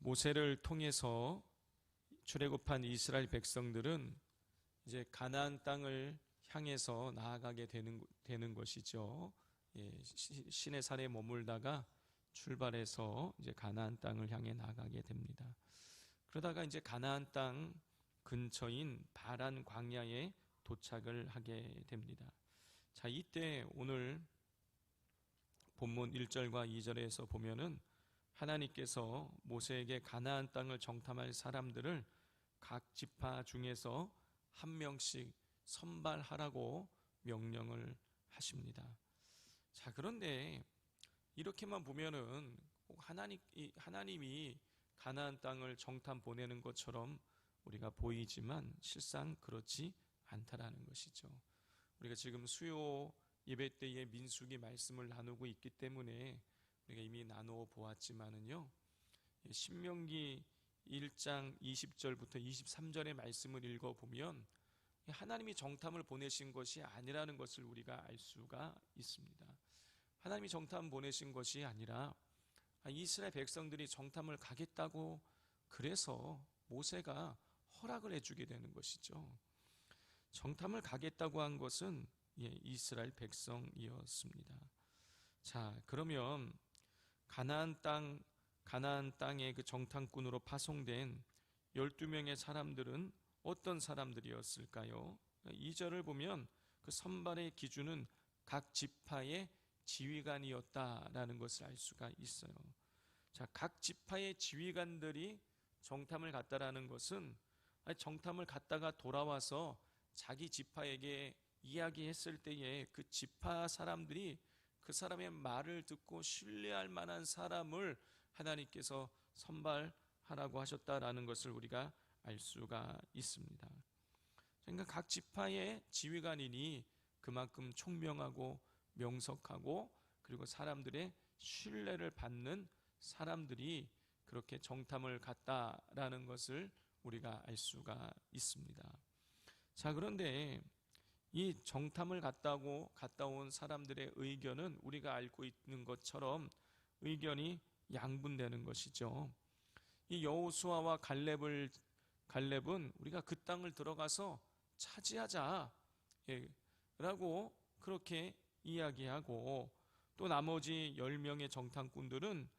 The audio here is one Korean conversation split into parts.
모세를 통해서 출애굽한 이스라엘 백성들은 이제 가나안 땅을 향해서 나아가게 되는 것이죠. 시내산에 머물다가 출발해서 이제 가나안 땅을 향해 나가게 됩니다. 그러다가 이제 가나안 땅 근처인 바란 광야에 도착을 하게 됩니다. 자, 이때 오늘 본문 1절과 2절에서 보면은 하나님께서 모세에게 가나안 땅을 정탐할 사람들을 각 지파 중에서 한 명씩 선발하라고 명령을 하십니다. 자, 그런데 이렇게만 보면은 하나님이 가나안 땅을 정탐 보내는 것처럼 우리가 보이지만 실상 그렇지 않다라는 것이죠. 우리가 지금 수요 예배 때에 민수기 말씀을 나누고 있기 때문에 우리가 이미 나누어 보았지만은요, 신명기 1장 20절부터 23절의 말씀을 읽어보면 하나님이 정탐을 보내신 것이 아니라는 것을 우리가 알 수가 있습니다. 하나님이 정탐 보내신 것이 아니라 이스라엘 백성들이 정탐을 가겠다고 그래서 모세가 허락을 해주게 되는 것이죠. 정탐을 가겠다고 한 것은 이스라엘 백성이었습니다. 자, 그러면 가나안 땅의 그 정탐꾼으로 파송된 12명의 사람들은 어떤 사람들이었을까요? 2절을 보면 그 선발의 기준은 각 지파의 지휘관이었다라는 것을 알 수가 있어요. 자, 각 지파의 지휘관들이 정탐을 갔다라는 것은 정탐을 갔다가 돌아와서 자기 지파에게 이야기했을 때에 그 지파 사람들이 그 사람의 말을 듣고 신뢰할 만한 사람을 하나님께서 선발하라고 하셨다라는 것을 우리가 알 수가 있습니다. 그러니까 각 지파의 지휘관이니 그만큼 총명하고 명석하고 그리고 사람들의 신뢰를 받는 사람들이 그렇게 정탐을 갔다라는 것을 우리가 알 수가 있습니다. 자, 그런데 이 정탐을 갔다 온 사람들의 의견은 우리가 알고 있는 것처럼 의견이 양분되는 것이죠. 이 여호수아와 갈렙은 우리가 그 땅을 들어가서 차지하자 라고 그렇게 이야기하고, 또 나머지 10명의 정탐꾼들은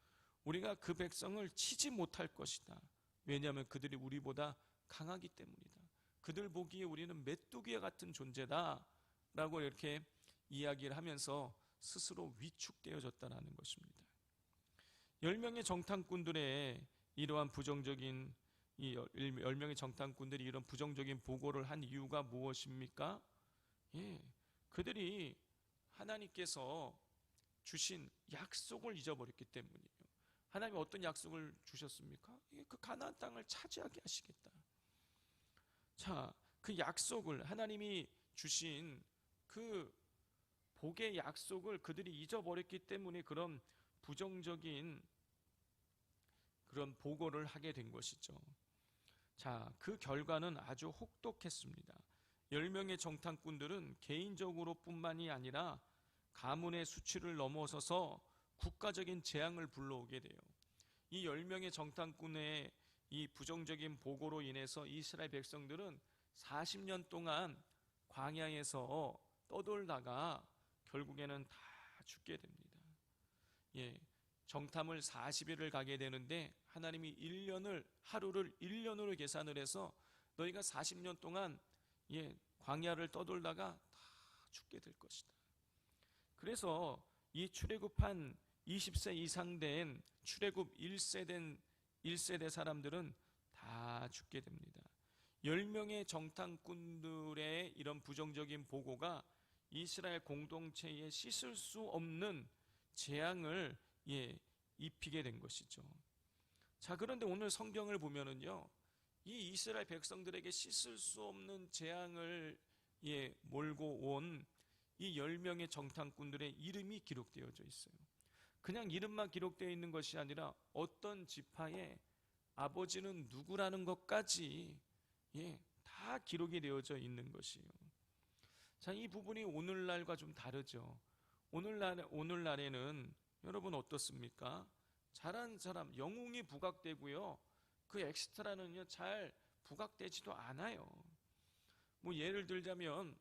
우리가 그 백성을 치지 못할 것이다. 왜냐하면 그들이 우리보다 강하기 때문이다. 그들 보기에 우리는 메뚜기와 같은 존재다 라고 이렇게 이야기를 하면서 스스로 위축되어졌다는 것입니다. 10명의 정탐꾼들의 이러한 부정적인 이 10명의 정탐꾼들이 이런 부정적인 보고를 한 이유가 무엇입니까? 그들이 하나님께서 주신 약속을 잊어버렸기 때문이에요. 하나님이 어떤 약속을 주셨습니까? 그 가나안 땅을 차지하게 하시겠다. 자, 그 약속을, 하나님이 주신 그 복의 약속을 그들이 잊어버렸기 때문에 그런 부정적인 그런 보고를 하게 된 것이죠. 자, 그 결과는 아주 혹독했습니다. 10명의 정탐꾼들은 개인적으로 뿐만이 아니라 가문의 수치를 넘어서서 국가적인 재앙을 불러오게 돼요. 이 10명의 정탐꾼의 이 부정적인 보고로 인해서 이스라엘 백성들은 40년 동안 광야에서 떠돌다가 결국에는 다 죽게 됩니다. 정탐을 40일을 가게 되는데 하나님이 하루를 1년으로 계산을 해서 너희가 40년 동안 광야를 떠돌다가 다 죽게 될 것이다. 그래서 이 출애굽한 20세 이상 된 출애굽 1세대 사람들은 다 죽게 됩니다. 10명의 정탐꾼들의 이런 부정적인 보고가 이스라엘 공동체에 씻을 수 없는 재앙을 입히게 된 것이죠. 자, 그런데 오늘 성경을 보면은요, 이 이스라엘 백성들에게 씻을 수 없는 재앙을 몰고 온 이 10명의 정탐꾼들의 이름이 기록되어져 있어요. 그냥 이름만 기록되어 있는 것이 아니라 어떤 지파의 아버지는 누구라는 것까지 다 기록이 되어져 있는 것이에요. 자, 이 부분이 오늘날과 좀 다르죠. 오늘날에는 여러분 어떻습니까? 잘한 사람 영웅이 부각되고요. 그 엑스트라는요 잘 부각되지도 않아요. 뭐 예를 들자면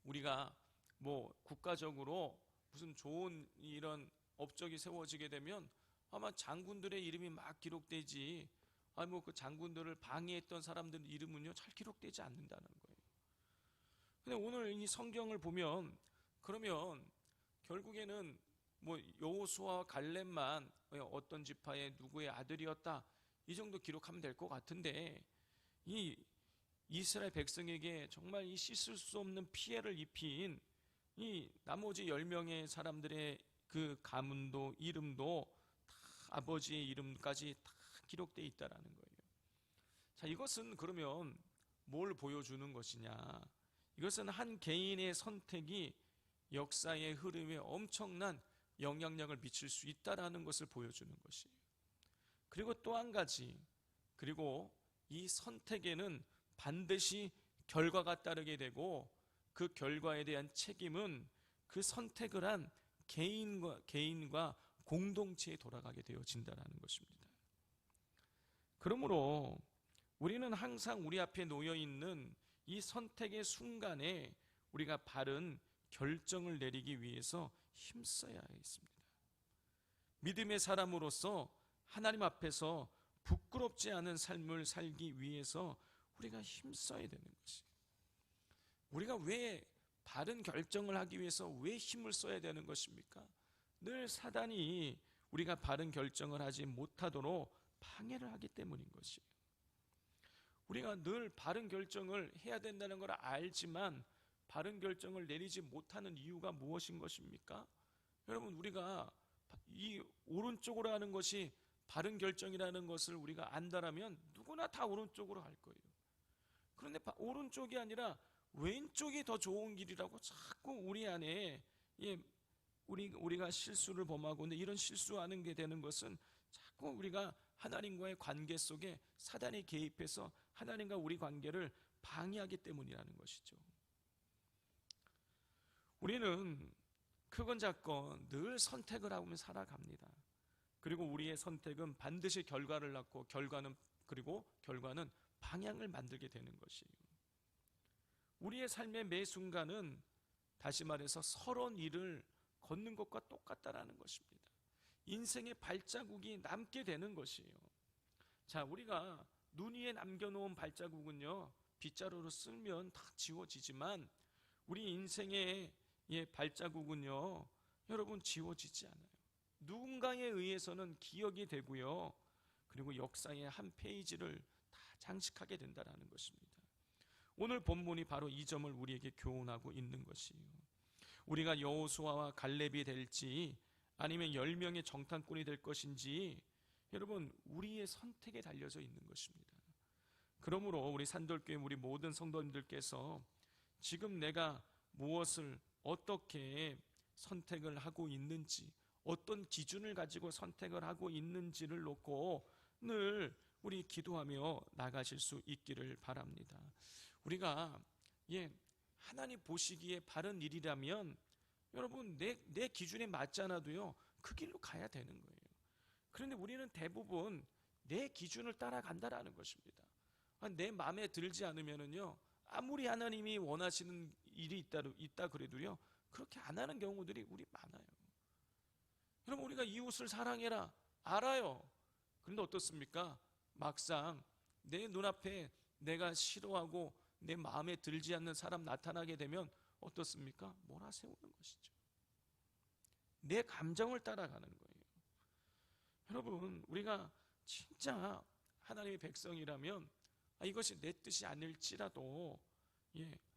우리가 뭐 국가적으로 무슨 좋은 이런 업적이 세워지게 되면 아마 장군들의 이름이 막 기록되지, 아니 뭐 그 장군들을 방해했던 사람들 이름은요 잘 기록되지 않는다는 거예요. 근데 오늘 이 성경을 보면 그러면 결국에는 뭐 여호수아와 갈렙만 어떤 지파의 누구의 아들이었다 이 정도 기록하면 될 것 같은데, 이 이스라엘 백성에게 정말 이 씻을 수 없는 피해를 입힌 이 나머지 10명의 사람들의 그 가문도 이름도 다 아버지의 이름까지 다 기록되어 있다라는 거예요. 자, 이것은 그러면 뭘 보여주는 것이냐? 이것은 한 개인의 선택이 역사의 흐름에 엄청난 영향력을 미칠 수 있다라는 것을 보여주는 것이에요. 그리고 또 한 가지, 그리고 이 선택에는 반드시 결과가 따르게 되고 그 결과에 대한 책임은 그 선택을 한 개인과 공동체에 돌아가게 되어진다는 것입니다. 그러므로 우리는 항상 우리 앞에 놓여 있는 이 선택의 순간에 우리가 바른 결정을 내리기 위해서 힘써야 하겠습니다. 믿음의 사람으로서 하나님 앞에서 부끄럽지 않은 삶을 살기 위해서 우리가 힘써야 되는 것이에요. 우리가 왜 바른 결정을 하기 위해서 왜 힘을 써야 되는 것입니까? 늘 사단이 우리가 바른 결정을 하지 못하도록 방해를 하기 때문인 것이에요. 우리가 늘 바른 결정을 해야 된다는 걸 알지만 바른 결정을 내리지 못하는 이유가 무엇인 것입니까? 여러분, 우리가 이 오른쪽으로 하는 것이 바른 결정이라는 것을 우리가 안다라면 누구나 다 오른쪽으로 갈 거예요. 그런데 오른쪽이 아니라 왼쪽이 더 좋은 길이라고 자꾸 우리 안에 우리가 실수를 범하고, 근데 이런 실수하는 게 되는 것은 자꾸 우리가 하나님과의 관계 속에 사단이 개입해서 하나님과 우리 관계를 방해하기 때문이라는 것이죠. 우리는 크건 작건 늘 선택을 하며 살아갑니다. 그리고 우리의 선택은 반드시 결과를 낳고 결과는 방향을 만들게 되는 것이에요. 우리의 삶의 매 순간은 다시 말해서 서론 일을 걷는 것과 똑같다라는 것입니다. 인생의 발자국이 남게 되는 것이에요. 자, 우리가 눈 위에 남겨놓은 발자국은요 빗자루로 쓸면 다 지워지지만 우리 인생의 발자국은요 여러분 지워지지 않아요. 누군가에 의해서는 기억이 되고요, 그리고 역사의 한 페이지를 다 장식하게 된다는 것입니다. 오늘 본문이 바로 이 점을 우리에게 교훈하고 있는 것이에요. 우리가 여호수아와 갈렙이 될지 아니면 10명의 정탐꾼이 될 것인지 여러분 우리의 선택에 달려져 있는 것입니다. 그러므로 우리 산돌교회 우리 모든 성도님들께서 지금 내가 무엇을 어떻게 선택을 하고 있는지, 어떤 기준을 가지고 선택을 하고 있는지를 놓고 늘 우리 기도하며 나가실 수 있기를 바랍니다. 우리가 하나님 보시기에 바른 일이라면 여러분 내 기준에 맞지 않아도요 그 길로 가야 되는 거예요. 그런데 우리는 대부분 내 기준을 따라간다라는 것입니다. 내 마음에 들지 않으면은요 아무리 하나님이 원하시는 일이 있다 그래도요 그렇게 안 하는 경우들이 우리 많아요. 여러분, 우리가 이웃을 사랑해라 알아요. 그런데 어떻습니까? 막상 내 눈앞에 내가 싫어하고 내 마음에 들지 않는 사람 나타나게 되면 어떻습니까? 몰아세우는 것이죠. 내 감정을 따라가는 거예요. 여러분, 우리가 진짜 하나님의 백성이라면 이것이 내 뜻이 아닐지라도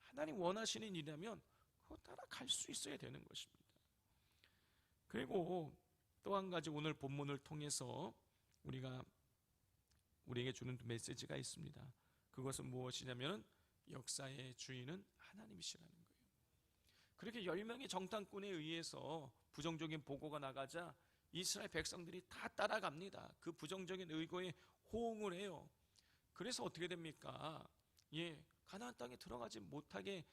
하나님 원하시는 일이라면 그거 따라갈 수 있어야 되는 것입니다. 그리고 또 한 가지 오늘 본문을 통해서 우리에게 주는 메시지가 있습니다. 그것은 무엇이냐면 역사의 주인은 하나님이시라는 거예요. 그렇게 10명의 정탐꾼에 의해서 부정적인 보고가 나가자 이스라엘 백성들이 다 따라갑니다. 그 부정적인 의거에 호응을 해요. 그래서 어떻게 됩니까? 가나안 땅에 들어가지 못하게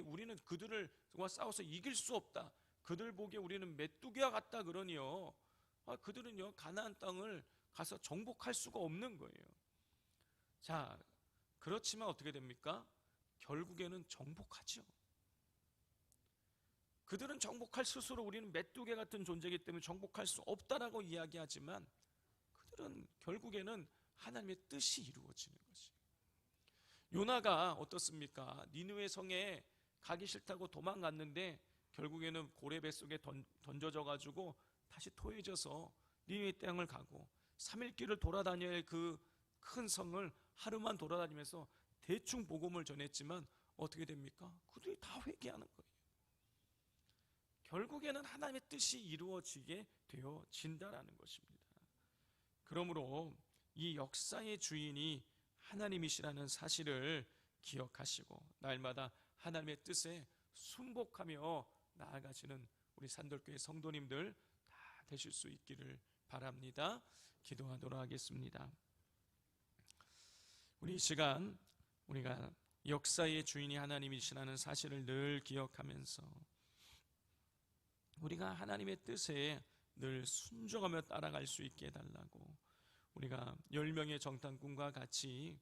우리는 그들과 싸워서 이길 수 없다. 그들 보기에 우리는 메뚜기와 같다 그러니요. 그들은요 가나안 땅을 가서 정복할 수가 없는 거예요. 자, 그렇지만 어떻게 됩니까? 결국에는 정복하죠. 그들은 정복할 스스로 우리는 메뚜기 같은 존재이기 때문에 정복할 수 없다라고 이야기하지만 그들은 결국에는 하나님의 뜻이 이루어지는 것이. 요나가 어떻습니까? 니느웨 성에 가기 싫다고 도망갔는데 결국에는 고래 뱃속에 던져져 가지고 다시 토해져서 니느웨 땅을 가고 3일 길을 돌아다녀야 할 그 큰 성을 하루만 돌아다니면서 대충 복음을 전했지만 어떻게 됩니까? 그들이 다 회개하는 거예요. 결국에는 하나님의 뜻이 이루어지게 되어진다라는 것입니다. 그러므로 이 역사의 주인이 하나님이시라는 사실을 기억하시고 날마다 하나님의 뜻에 순복하며 나아가시는 우리 산돌교회 성도님들 다 되실 수 있기를 바랍니다. 기도하도록 하겠습니다. 우리 이 시간 우리가 역사의 주인이 하나님이시라는 사실을 늘 기억하면서 우리가 하나님의 뜻에 늘 순종하며 따라갈 수 있게 해달라고, 우리가 10명의 정탐꾼과 같이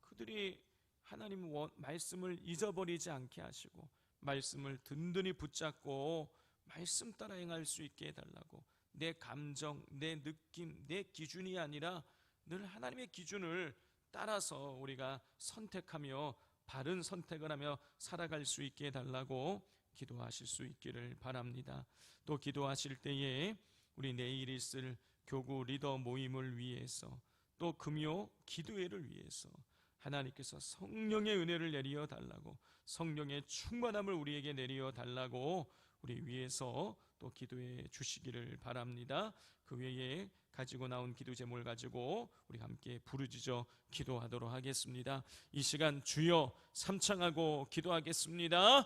그들이 하나님 말씀을 잊어버리지 않게 하시고 말씀을 든든히 붙잡고 말씀 따라 행할 수 있게 해달라고, 내 감정, 내 느낌, 내 기준이 아니라 늘 하나님의 기준을 따라서 우리가 선택하며 바른 선택을 하며 살아갈 수 있게 해달라고 기도하실 수 있기를 바랍니다. 또 기도하실 때에 우리 내일 있을 교구 리더 모임을 위해서 또 금요 기도회를 위해서 하나님께서 성령의 은혜를 내리어 달라고, 성령의 충만함을 우리에게 내리어 달라고 우리 위해서 또 기도해 주시기를 바랍니다. 그 외에 가지고 나온 기도 제목을 가지고 우리 함께 부르짖어 기도하도록 하겠습니다. 이 시간 주여 삼창하고 기도하겠습니다.